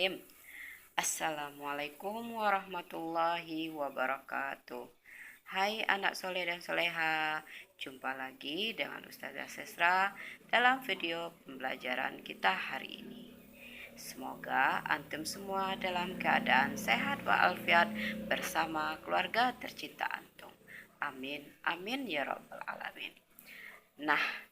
Bismillahirrahmanirrahim. Assalamualaikum warahmatullahi wabarakatuh. Hai anak soleh dan soleha, jumpa lagi dengan Ustazah Sesra dalam video pembelajaran kita hari ini. Semoga antum semua dalam keadaan sehat walafiat bersama keluarga tercinta antum. Amin, amin ya rabbal alamin. Nah,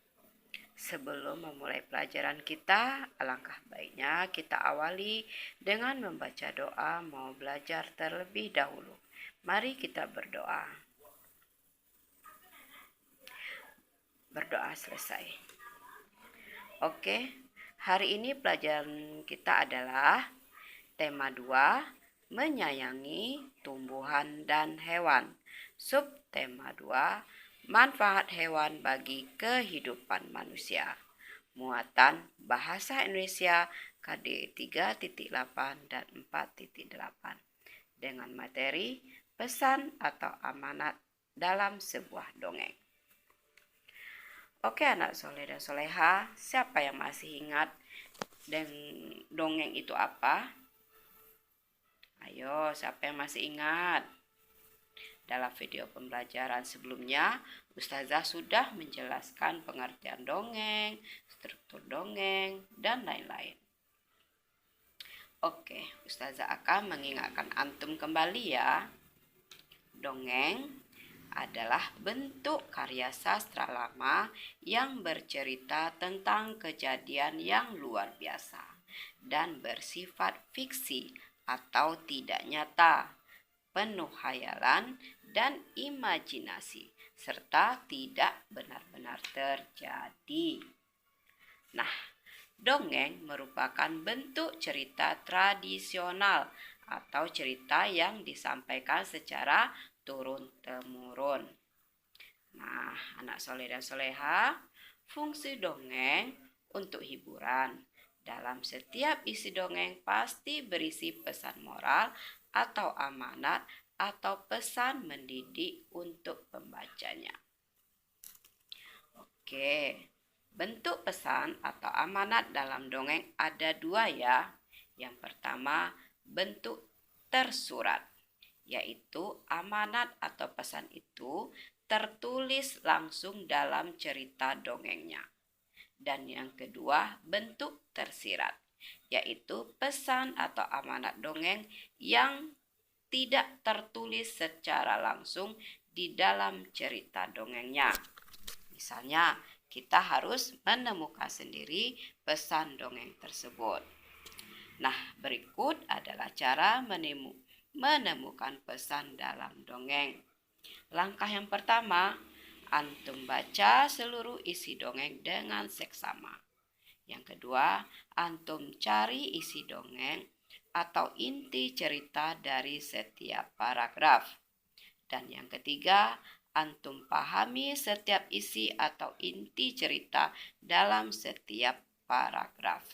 sebelum memulai pelajaran kita, alangkah baiknya kita awali dengan membaca doa mau belajar terlebih dahulu. Mari kita berdoa. Berdoa selesai. Oke, hari ini pelajaran kita adalah tema 2, menyayangi tumbuhan dan hewan. Subtema 2, manfaat hewan bagi kehidupan manusia. Muatan Bahasa Indonesia KD 3.8 dan 4.8 dengan materi pesan atau amanat dalam sebuah dongeng. Oke anak soleh dan soleha, siapa yang masih ingat dongeng itu apa? Ayo, siapa yang masih ingat? Dalam video pembelajaran sebelumnya, Ustazah sudah menjelaskan pengertian dongeng, struktur dongeng, dan lain-lain. Oke, Ustazah akan mengingatkan antum kembali ya. Dongeng adalah bentuk karya sastra lama yang bercerita tentang kejadian yang luar biasa dan bersifat fiksi atau tidak nyata, penuh khayalan dan imajinasi, serta tidak benar-benar terjadi. Nah, dongeng merupakan bentuk cerita tradisional atau cerita yang disampaikan secara turun-temurun. Nah, anak soleh dan soleha, fungsi dongeng untuk hiburan. Dalam setiap isi dongeng pasti berisi pesan moral atau amanat atau pesan mendidik untuk pembacanya. Oke, bentuk pesan atau amanat dalam dongeng ada 2 ya. Yang pertama, bentuk tersurat, yaitu amanat atau pesan itu tertulis langsung dalam cerita dongengnya. Dan yang kedua, bentuk tersirat, yaitu pesan atau amanat dongeng yang tidak tertulis secara langsung di dalam cerita dongengnya. Misalnya, kita harus menemukan sendiri pesan dongeng tersebut. Nah, berikut adalah cara menemukan pesan dalam dongeng. Langkah yang pertama, antum baca seluruh isi dongeng dengan seksama. Yang kedua, antum cari isi dongeng atau inti cerita dari setiap paragraf. Dan yang ketiga, antum pahami setiap isi atau inti cerita dalam setiap paragraf.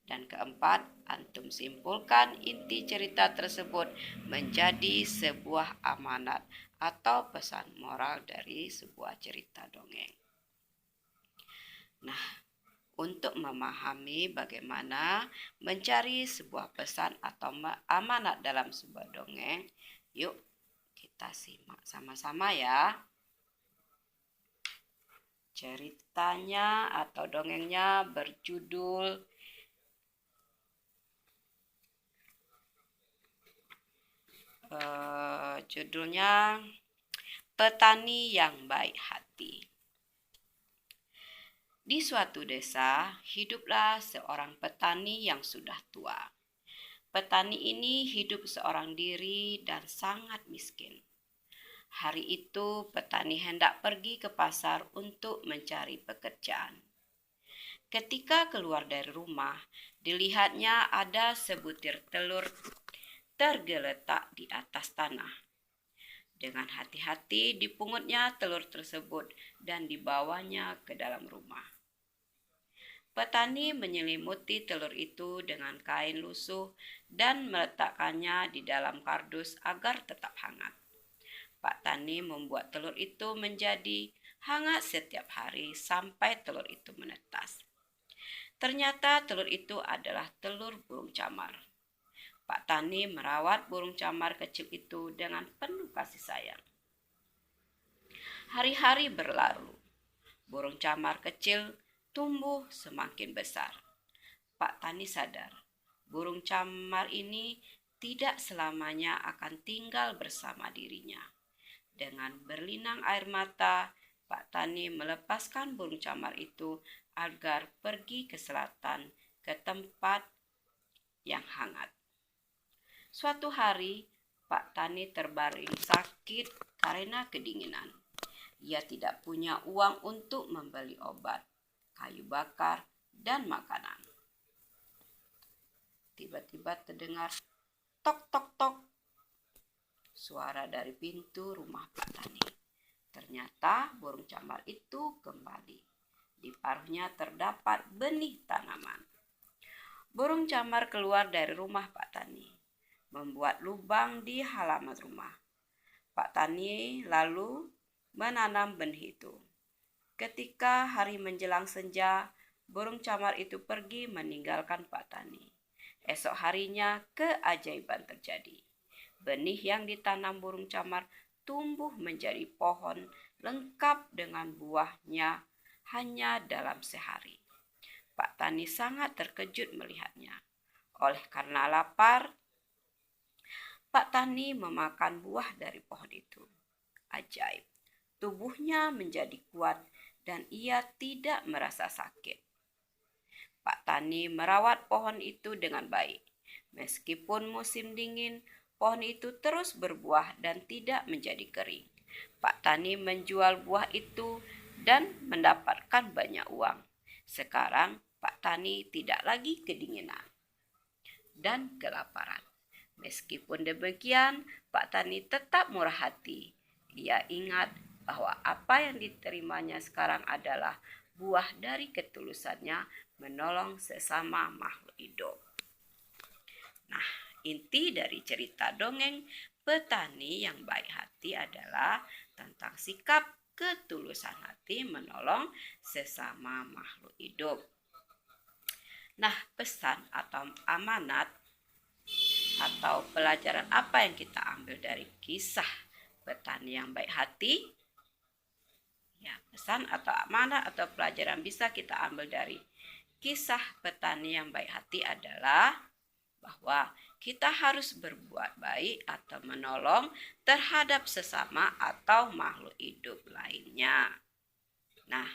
Dan keempat, antum simpulkan inti cerita tersebut menjadi sebuah amanat atau pesan moral dari sebuah cerita dongeng. Nah, untuk memahami bagaimana mencari sebuah pesan atau amanat dalam sebuah dongeng, yuk kita simak sama-sama ya. Ceritanya atau dongengnya berjudul judulnya Petani yang Baik Hati. Di suatu desa, hiduplah seorang petani yang sudah tua. Petani ini hidup seorang diri dan sangat miskin. Hari itu, petani hendak pergi ke pasar untuk mencari pekerjaan. Ketika keluar dari rumah, dilihatnya ada sebutir telur tergeletak di atas tanah. Dengan hati-hati dipungutnya telur tersebut dan dibawanya ke dalam rumah. Petani menyelimuti telur itu dengan kain lusuh dan meletakkannya di dalam kardus agar tetap hangat. Pak Tani membuat telur itu menjadi hangat setiap hari sampai telur itu menetas. Ternyata telur itu adalah telur burung camar. Pak Tani merawat burung camar kecil itu dengan penuh kasih sayang. Hari-hari berlalu. Burung camar kecil tumbuh semakin besar. Pak Tani sadar, burung camar ini tidak selamanya akan tinggal bersama dirinya. Dengan berlinang air mata, Pak Tani melepaskan burung camar itu agar pergi ke selatan, ke tempat yang hangat. Suatu hari, Pak Tani terbaring sakit karena kedinginan. Ia tidak punya uang untuk membeli obat, kayu bakar, dan makanan. Tiba-tiba terdengar tok tok tok, suara dari pintu rumah Pak Tani. Ternyata burung camar itu kembali. Di paruhnya terdapat benih tanaman. Burung camar keluar dari rumah Pak Tani, membuat lubang di halaman rumah. Pak Tani lalu menanam benih itu. Ketika hari menjelang senja, burung camar itu pergi meninggalkan Pak Tani. Esok harinya keajaiban terjadi. Benih yang ditanam burung camar tumbuh menjadi pohon lengkap dengan buahnya hanya dalam sehari. Pak Tani sangat terkejut melihatnya. Oleh karena lapar, Pak Tani memakan buah dari pohon itu. Ajaib, tubuhnya menjadi kuat dan ia tidak merasa sakit. Pak Tani merawat pohon itu dengan baik. Meskipun musim dingin, pohon itu terus berbuah dan tidak menjadi kering. Pak Tani menjual buah itu dan mendapatkan banyak uang. Sekarang Pak Tani tidak lagi kedinginan dan kelaparan. Meskipun demikian, Pak Tani tetap murah hati. Ia ingat bahwa apa yang diterimanya sekarang adalah buah dari ketulusannya menolong sesama makhluk hidup. Nah, inti dari cerita dongeng petani yang baik hati adalah tentang sikap ketulusan hati menolong sesama makhluk hidup. Nah, pesan atau amanat atau pelajaran apa yang kita ambil dari kisah petani yang baik hati? Ya, pesan atau amanat atau pelajaran bisa kita ambil dari kisah petani yang baik hati adalah bahwa kita harus berbuat baik atau menolong terhadap sesama atau makhluk hidup lainnya. Nah,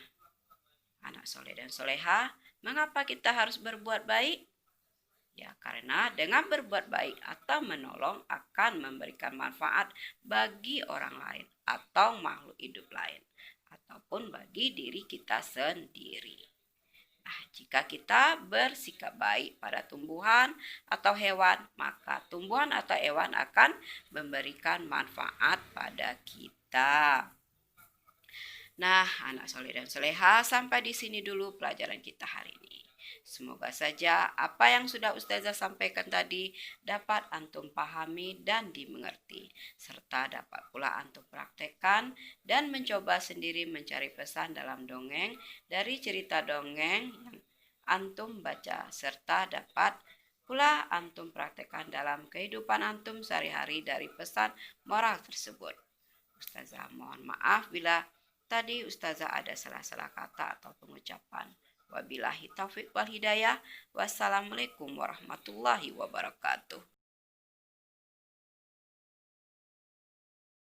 anak soleh dan soleha, mengapa kita harus berbuat baik? Ya, karena dengan berbuat baik atau menolong akan memberikan manfaat bagi orang lain atau makhluk hidup lain, ataupun bagi diri kita sendiri. Nah, jika kita bersikap baik pada tumbuhan atau hewan, maka tumbuhan atau hewan akan memberikan manfaat pada kita. Nah, anak soleh dan soleha, sampai di sini dulu pelajaran kita hari ini. Semoga saja apa yang sudah Ustazah sampaikan tadi dapat antum pahami dan dimengerti, serta dapat pula antum praktekkan dan mencoba sendiri mencari pesan dalam dongeng dari cerita dongeng yang antum baca, serta dapat pula antum praktekkan dalam kehidupan antum sehari-hari dari pesan moral tersebut. Ustazah mohon maaf bila tadi Ustazah ada salah-salah kata atau pengucapan. Wabillahi taufiq wal hidayah. Wassalamualaikum warahmatullahi wabarakatuh.